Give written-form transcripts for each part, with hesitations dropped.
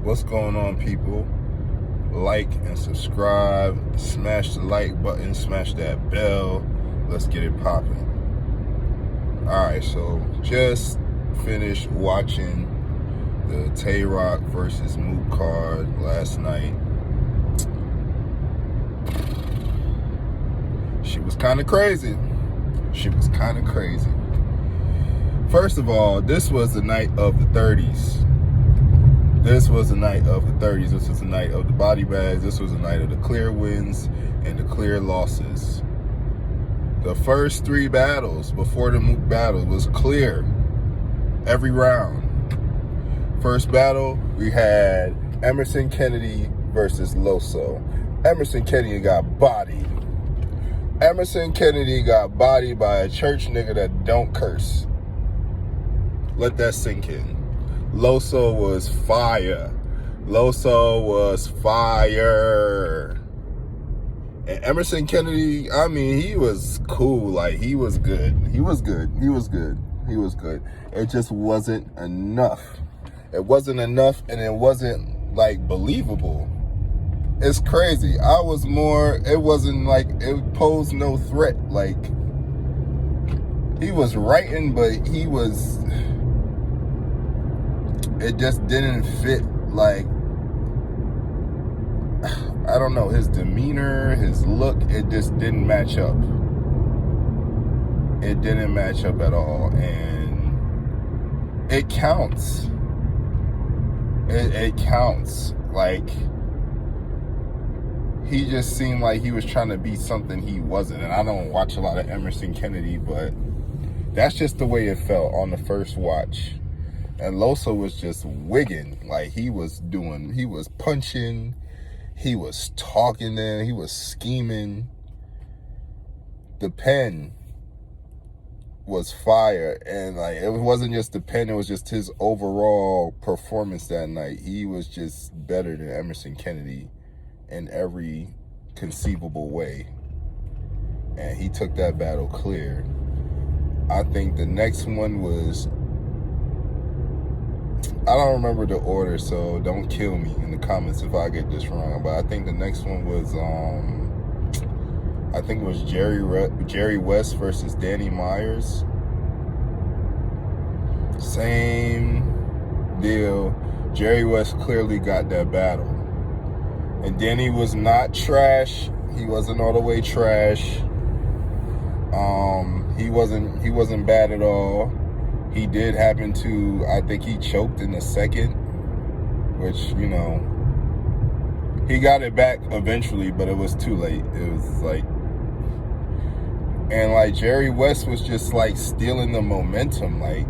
What's going on, people? Like and subscribe. Smash the like button. Smash that bell. Let's get it popping. Alright, so just finished watching the Tay Roc versus Mook card last night. She was kind of crazy. First of all, this was the night of the 30s. This was the night of the 30s. This was the night of the body bags. This was the night of the clear wins and the clear losses. The first three battles before the Mook battle was clear every round. First battle, we had Emerson Kennedy versus Loso. Emerson Kennedy got bodied. Emerson Kennedy got bodied by a church nigga that don't curse. Let that sink in. Loso was fire. And Emerson Kennedy, I mean, he was cool. Like, he was good. It just wasn't enough. It wasn't enough, and it wasn't, like, believable. It's crazy. It wasn't like, it posed no threat. Like, he was writing, but it just didn't fit. Like, I don't know, his demeanor, his look, it just didn't match up. It didn't match up at all, and it counts. It counts. Like, he just seemed like he was trying to be something he wasn't. And I don't watch a lot of Emerson Kennedy, but that's just the way it felt on the first watch. And Loso was just wigging. Like, he was punching, he was talking there, he was scheming. The pen was fire. And, like, it wasn't just the pen, it was just his overall performance that night. He was just better than Emerson Kennedy in every conceivable way. And he took that battle clear. I think the next one was, I don't remember the order, so don't kill me in the comments if I get this wrong. But I think the next one was, Jerry West versus Danny Meyers. Same deal. Jerry West clearly got that battle. And Danny was not trash. He wasn't all the way trash. He wasn't bad at all. He did happen to, I think he choked in the second, which, you know, he got it back eventually, but it was too late. It was like, and like Jerry West was just like stealing the momentum. Like,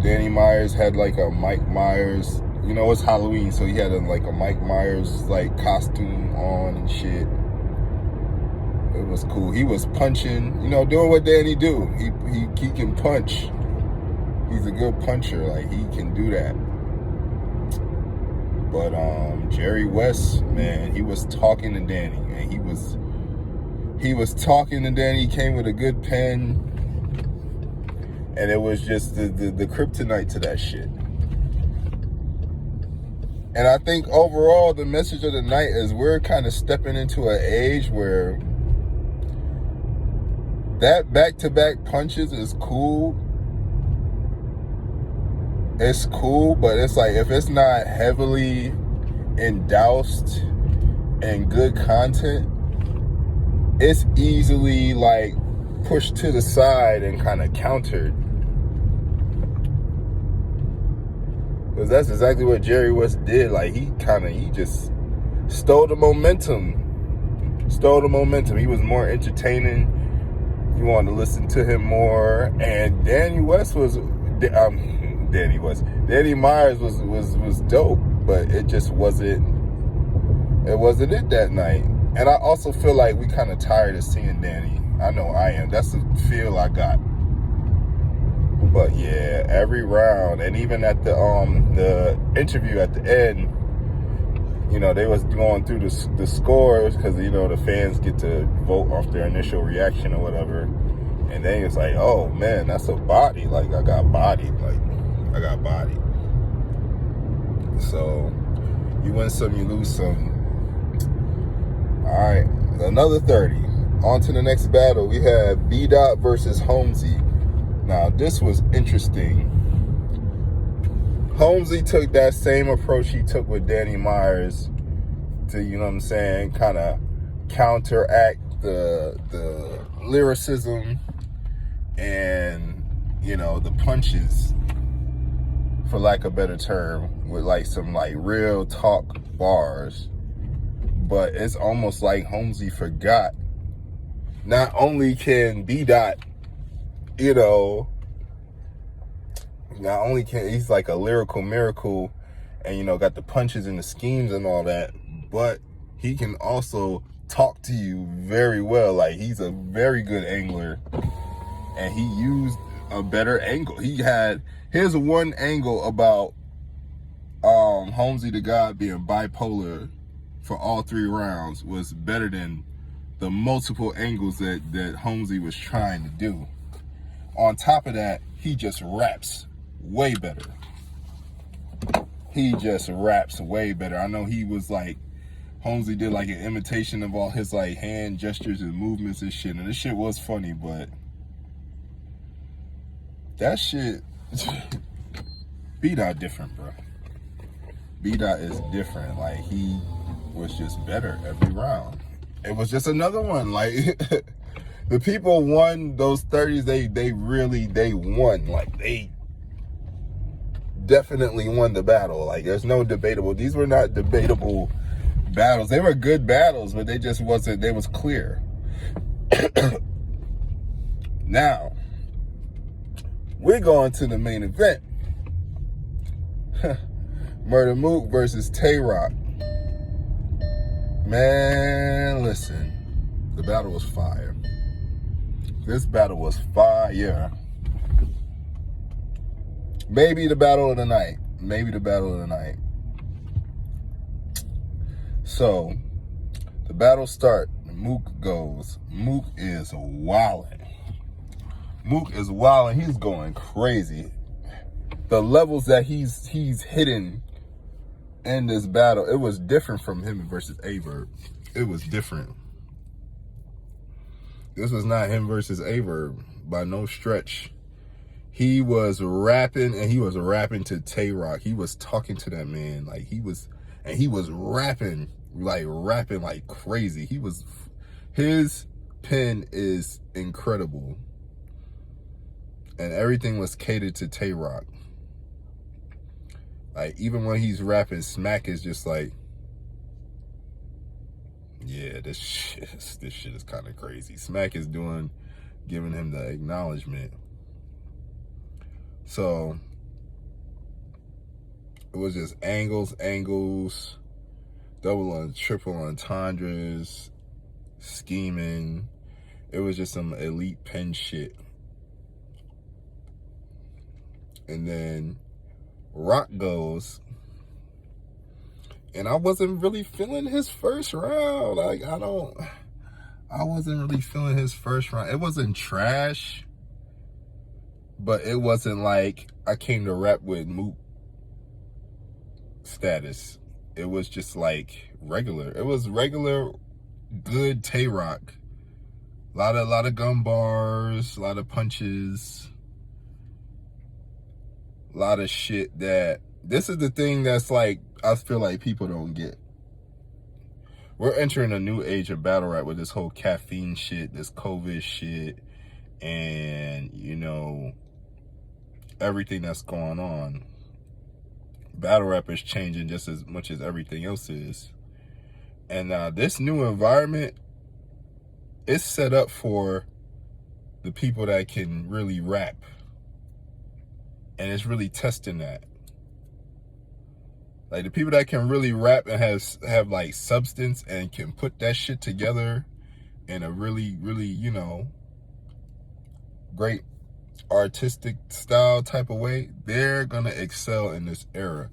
Danny Meyers had like a Mike Myers, you know, it's Halloween, so he had a Mike Myers like costume on and shit. It was cool. He was punching, you know, doing what Danny do. He can punch. He's a good puncher. Like, he can do that. But Jerry West, man, he was talking to Danny, and he was talking to Danny. He came with a good pen, and it was just the kryptonite to that shit. And I think overall the message of the night is we're kind of stepping into an age where that back-to-back punches is cool. It's cool, but it's like, if it's not heavily endoused and good content, it's easily like pushed to the side and kind of countered. Because that's exactly what Jerry West did. Like, he just stole the momentum. He was more entertaining. You wanted to listen to him more. And Danny Myers was dope, but it just wasn't it that night. And I also feel like we kind of tired of seeing Danny. I know I am. That's the feel I got. But yeah, every round, and even at the interview at the end, you know, they was going through the scores, because, you know, the fans get to vote off their initial reaction or whatever. And then it's like, oh man, that's a body. Like, I got bodied. So you win some, you lose some. All right, another 30. On to the next battle. We have B-Dot versus Holmesy. Now, this was interesting. Holmesy took that same approach he took with Danny Meyers to, you know what I'm saying, kind of counteract the lyricism and, you know, the punches, for lack of a better term, with like some like real talk bars. But it's almost like Holmesy forgot. Not only can B-Dot, you know, not only can he's like a lyrical miracle and, you know, got the punches and the schemes and all that, but he can also talk to you very well. Like, he's a very good angler, and he used a better angle. He had, here's one angle about Holmesy the God being bipolar for all 3 rounds was better than the multiple angles that Holmesy was trying to do. On top of that, he just raps way better. He just raps way better. I know he was like, Holmesy did like an imitation of all his like hand gestures and movements and shit, and this shit was funny, but that shit, B-Dot different, bro. B-Dot is different. Like, he was just better every round. It was just another one. Like, the people won those 30s. They really won. Like, they definitely won the battle. Like, there's no debatable. These were not debatable battles. They were good battles, but they just wasn't. They was clear. Now, we're going to the main event. Murder Mook versus Tay Roc. Man, listen. The battle was fire. This battle was fire. Maybe the battle of the night. Maybe the battle of the night. So, the battle start. Mook goes. Mook is wilding. Mook is wilding. He's going crazy. The levels that he's hitting in this battle, it was different from him versus Averb. It was different. This was not him versus Averb by no stretch. He was rapping, and he was rapping to Tay Roc. He was talking to that man like he was rapping like crazy. His pen is incredible, and everything was catered to Tay Roc. Like, even when he's rapping, Smack is just like, yeah, this shit is kind of crazy. Smack is giving him the acknowledgement. So, it was just angles, double and triple entendres, scheming. It was just some elite pen shit. And then Rock goes, and I wasn't really feeling his first round. Like, I wasn't really feeling his first round. It wasn't trash, but it wasn't like I came to rap with Mook status. It was just like regular. It was regular, good Tay Roc. A lot of gun bars, a lot of punches. A lot of shit that, this is the thing that's like, I feel like people don't get. We're entering a new age of battle rap with this whole caffeine shit, this COVID shit, and, you know, everything that's going on. Battle rap is changing just as much as everything else is. And this new environment is set up for the people that can really rap. And it's really testing that. Like, the people that can really rap and have like substance and can put that shit together in a really, really, you know, great artistic style type of way, they're gonna excel in this era.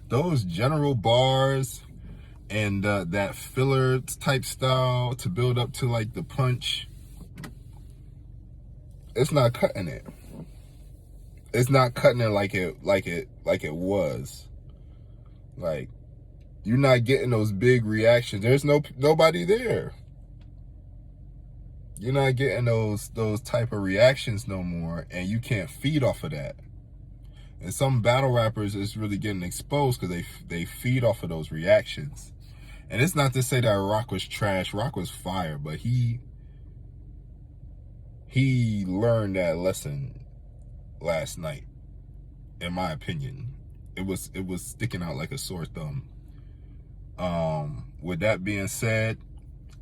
Those general bars and that filler type style to build up to like the punch, it's not cutting it. It's not cutting it like it was. Like, you're not getting those big reactions. There's nobody there. You're not getting those type of reactions no more, and you can't feed off of that. And some battle rappers is really getting exposed because they feed off of those reactions. And it's not to say that Rock was trash. Rock was fire, but he learned that lesson last night, in my opinion. It was sticking out like a sore thumb. With that being said,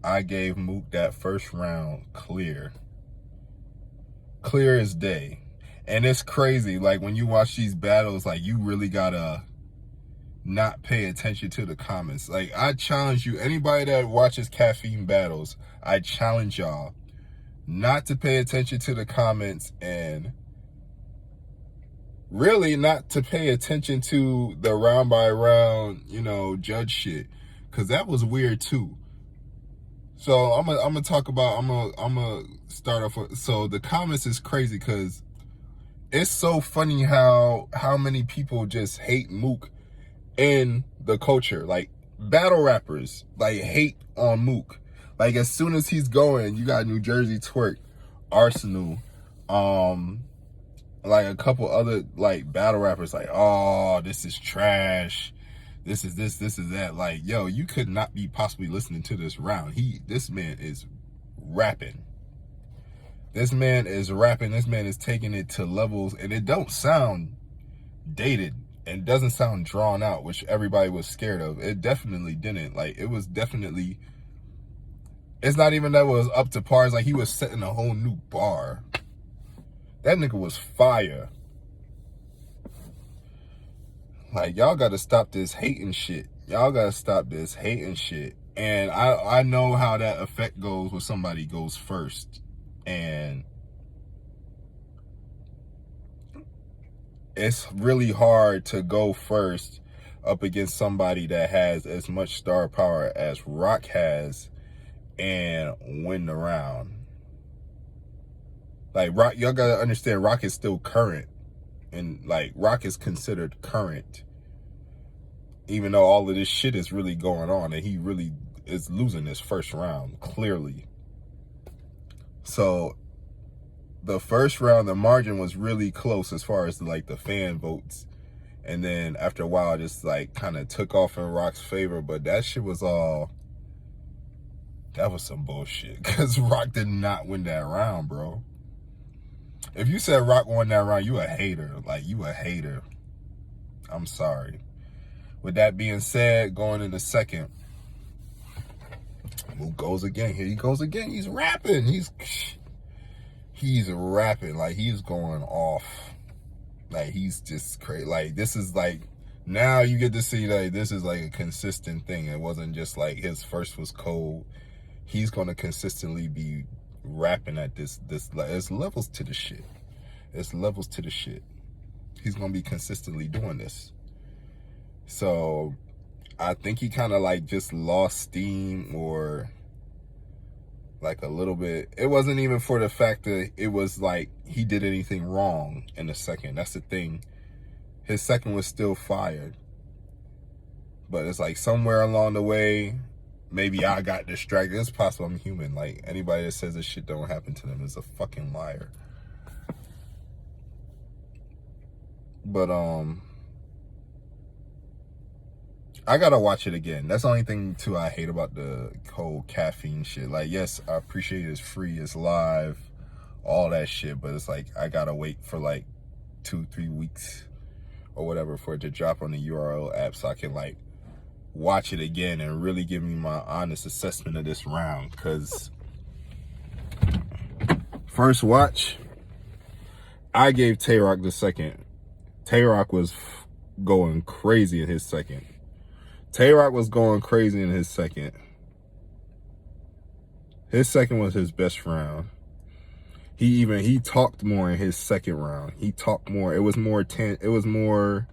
I gave Mook that first round clear as day. And it's crazy, like when you watch these battles, like you really gotta not pay attention to the comments. Like, I challenge you, anybody that watches Caffeine battles, I challenge y'all not to pay attention to the comments, and really not to pay attention to the round by round, judge shit, because that was weird too. So I'm gonna talk about, I'm gonna start off with, so the comments is crazy because it's so funny how many people just hate Mook in the culture. Like, battle rappers like hate on Mook. Like, as soon as he's going, you got New Jersey Twerk, Arsenal, like a couple other like battle rappers like, oh, this is trash, this is that. Like, yo, you could not be possibly listening to this round. This man is rapping. This man is rapping. This man is taking it to levels, and it don't sound dated and doesn't sound drawn out, which everybody was scared of. It definitely didn't. Like, it was definitely, it's not even that it was up to par. It's like he was setting a whole new bar. That nigga was fire. Like, y'all gotta stop this hating shit. Y'all gotta stop this hating shit. And I know how that effect goes when somebody goes first. And it's really hard to go first up against somebody that has as much star power as Rock has and win the round. Like, Rock, y'all gotta understand, Rock is still current. And, like, Rock is considered current. Even though all of this shit is really going on, and he really is losing this first round, clearly. So, the first round, the margin was really close as far as, like, the fan votes. And then, after a while, just, like, kind of took off in Rock's favor. But that shit was all... that was some bullshit. Because Rock did not win that round, bro. If you said Rock won that round, you a hater. Like, you a hater. I'm sorry. With that being said, going into second, Mook goes again. Here he goes again. He's rapping. He's rapping. Like, he's going off. Like, he's just crazy. Like, this is like, now you get to see, like, this is like a consistent thing. It wasn't just like his first was cold. He's going to consistently be rapping at this. There's levels to the shit. It's levels to the shit. He's going to be consistently doing this. So, I think he kind of like just lost steam, or like a little bit. It wasn't even for the fact that it was like he did anything wrong in the second. That's the thing. His second was still fired. But it's like somewhere along the way, maybe I got distracted. It's possible, I'm human. Like, anybody that says this shit don't happen to them is a fucking liar. But, I gotta watch it again. That's the only thing, too, I hate about the whole Caffeine shit. Like, yes, I appreciate it's free, it's live, all that shit. But it's like, I gotta wait for like 2-3 weeks or whatever for it to drop on the URL app so I can, like, watch it again and really give me my honest assessment of this round. Because first watch, I gave Tay Roc the second. Tay Roc was going crazy in his second. Tay Roc was going crazy in his second. His second was his best round. He talked more in his second round. He talked more. It was more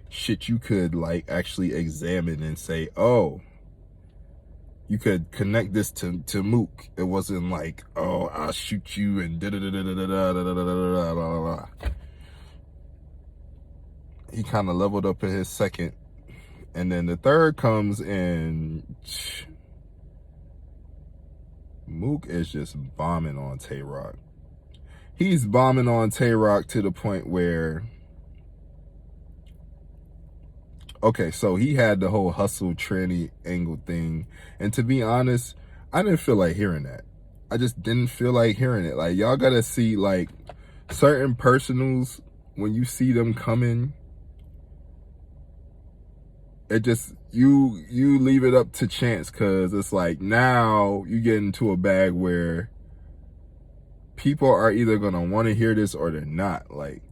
shit you could like actually examine and say, oh, you could connect this to Mook. It wasn't like, oh, I'll shoot you and da da da da da da da da da da. He kind of leveled up in his second. And then the third comes in. Mook is just bombing on Tay Roc. He's bombing on Tay Roc to the point where, okay, so he had the whole hustle tranny angle thing. And to be honest, I didn't feel like hearing that. I just didn't feel like hearing it. Like, y'all gotta see, like, certain personals, when you see them coming, it just, you leave it up to chance, because it's like, now you get into a bag where people are either gonna want to hear this or they're not. Like,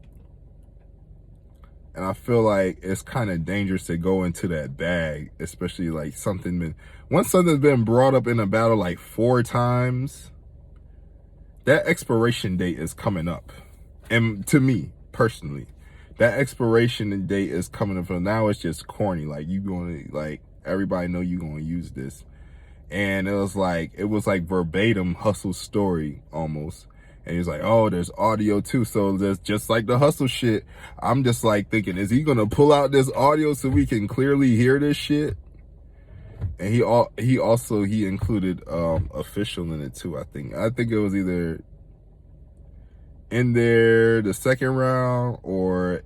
and I feel like it's kind of dangerous to go into that bag, especially like once something's been brought up in a battle like 4 times, that expiration date is coming up. And to me, personally, that expiration date is coming up. And now it's just corny. Like, you going to, like, everybody know you going to use this. And it was like verbatim Hustle story almost. And he was like, oh, there's audio too. So there's just like the Hustle shit. I'm just like thinking, is he going to pull out this audio so we can clearly hear this shit? And he also included Official in it too, I think. I think it was either in there the second round or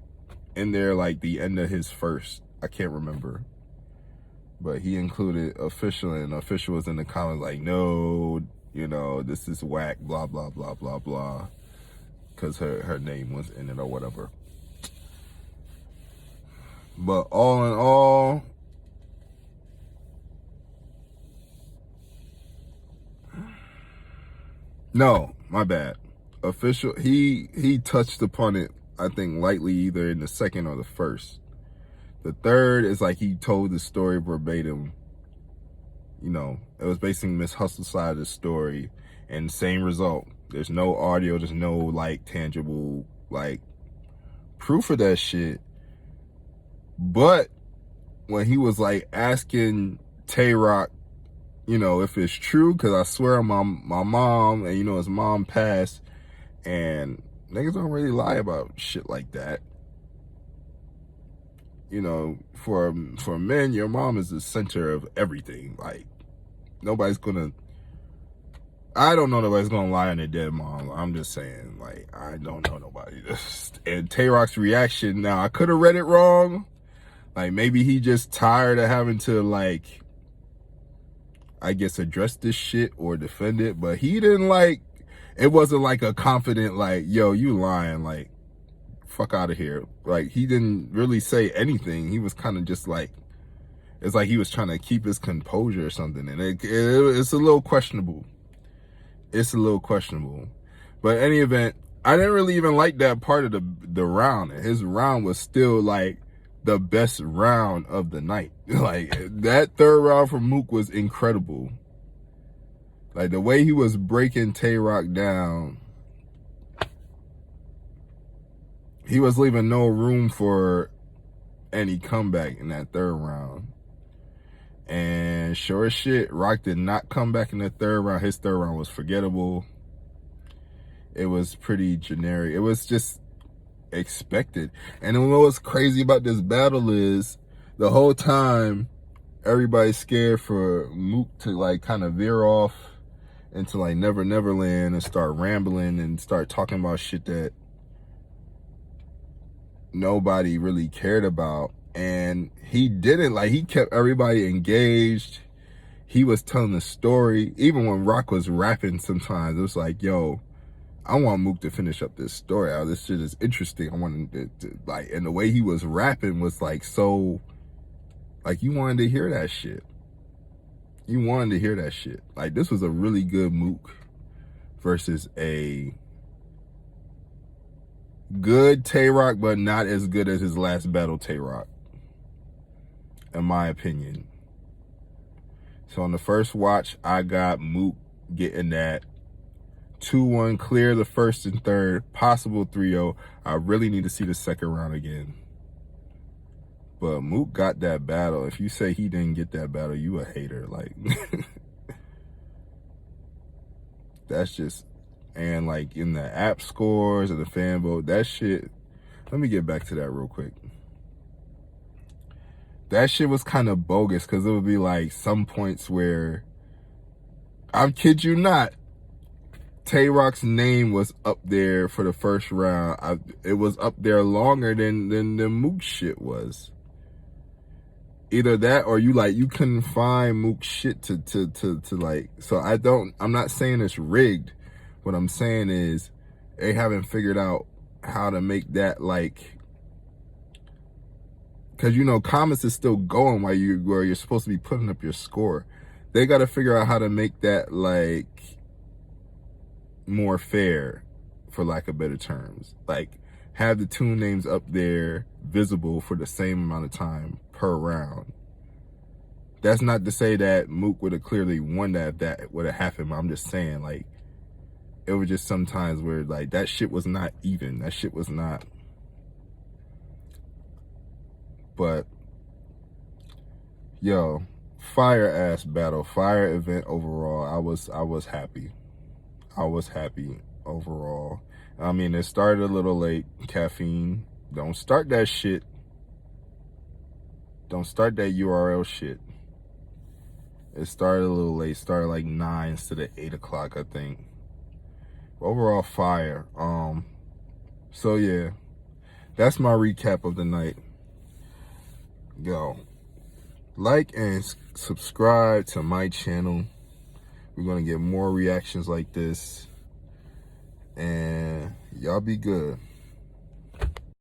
in there like the end of his first. I can't remember. But he included Official, and Official was in the comments like, no, you know, this is whack, blah, blah, blah, blah, blah. Because her name was in it or whatever. But all in all, no, my bad. Official, he touched upon it, I think, lightly, either in the second or the first. The third is like he told the story verbatim. You know, it was basically Miss Hustle's side of the story, and same result. There's no audio, there's no like tangible like proof of that shit. But when he was like asking Tay Roc, you know, if it's true, because I swear my mom, and you know, his mom passed, and niggas don't really lie about shit like that. You know, for men, your mom is the center of everything. Like, nobody's gonna, I don't know nobody's gonna lie on their dead mom. I'm just saying, like, I don't know nobody. And Tay Roc's reaction, now, I could have read it wrong. Like, maybe he just tired of having to, like, I guess, address this shit or defend it. But he didn't, like, it wasn't like a confident, like, yo, you lying, like, fuck out of here. Like, he didn't really say anything. He was kind of just like, it's like he was trying to keep his composure or something. And it's a little questionable. It's a little questionable. But in any event, I didn't really even like that part of the round. His round was still like the best round of the night. Like, that third round from Mook was incredible. Like, the way he was breaking Tay Roc down, he was leaving no room for any comeback in that third round. And sure as shit, Roc did not come back in the third round. His third round was forgettable. It was pretty generic. It was just expected. And then what's crazy about this battle is the whole time everybody's scared for Mook to like kind of veer off into like Never Never Land and start rambling and start talking about shit that nobody really cared about. And he didn't. Like, he kept everybody engaged. He was telling the story. Even when Roc was rapping sometimes, it was like, yo, I want Mook to finish up this story. This shit is interesting. I wanted to like, and the way he was rapping was like, so, like, you wanted to hear that shit. You wanted to hear that shit. Like, this was a really good Mook versus a good Tay Roc, but not as good as his last battle, Tay Roc, in my opinion. So on the first watch, I got Mook getting that 2-1 clear the first and third, possible 3-0. I really need to see the second round again. But Mook got that battle. If you say he didn't get that battle, you a hater. Like, that's just, and like in the app scores and the fan vote, that shit, let me get back to that real quick. that shit was kind of bogus, because it would be like some points where, I kid you not, Tay Roc's name was up there for the first round. It was up there longer than the Mook shit was. Either that, or you couldn't find Mook shit to like. So I'm not saying it's rigged. What I'm saying is they haven't figured out how to make that like, because comments is still going while you're supposed to be putting up your score. They got to figure out how to make that like more fair, for lack of better terms. Like, have the tune names up there visible for the same amount of time per round. That's not to say that Mook would have clearly won that if that would have happened, but I'm just saying, like, it was just sometimes where like that shit was not even. That shit was not. But yo, fire ass battle, fire event overall. I was happy. I was happy overall. I mean, it started a little late. Caffeine. Don't start that shit. Don't start that URL shit. It started a little late. Started like 9 instead of 8 o'clock, I think. Overall, fire. So yeah, that's my recap of the night. Yo, like and subscribe to my channel. We're gonna get more reactions like this, and y'all be good.